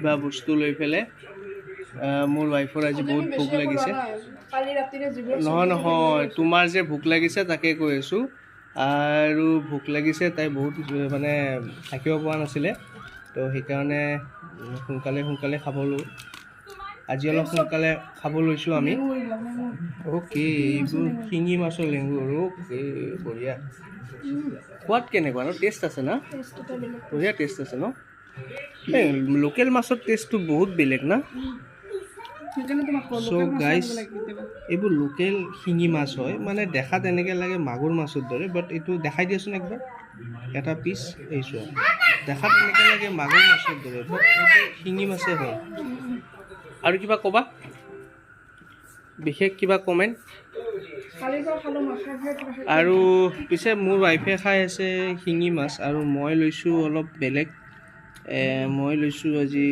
কিবা বস্তু লৈ পেলাই মোৰ ৱাইফৰ আজি বহুত ভোক লাগিছে নহয় নহয় তোমাৰ যে ভোক লাগিছে তাকে কৈ আছোঁ আৰু ভোক লাগিছে তাই বহুত মানে থাকিব পৰা নাছিলে তো সেইকাৰণে সোনকালে খাবলৈ আজি অলপ সোনকালে খাব লৈছোঁ আমি অ'কে এইবোৰ শিঙি মাছৰ লেংগুৰ অ'কে বঢ়িয়া সোৱাদ কেনেকুৱা ন টেষ্ট আছে না বঢ়িয়া টেষ্ট আছে ন এই লোকেল মাছৰ টেষ্টটো বহুত বেলেগ না চ' গাইজ এইবোৰ লোকেল শিঙি মাছ হয় মানে দেখাত এনেকৈ লাগে মাগুৰ মাছৰ দৰে বাট এইটো দেখাই দিয়াচোন একবাৰ এটা পিচ এই চোৱা দেখাত এনেকৈ লাগে মাগুৰ মাছৰ দৰে বাট এইটো শিঙি মাছেই হয় আৰু কিবা ক'বা বিশেষ কিবা কমেণ্ট আৰু পিছে মোৰ ৱাইফে খাই আছে শিঙি মাছ আৰু মই লৈছোঁ অলপ বেলেগ মই লৈছোঁ আজি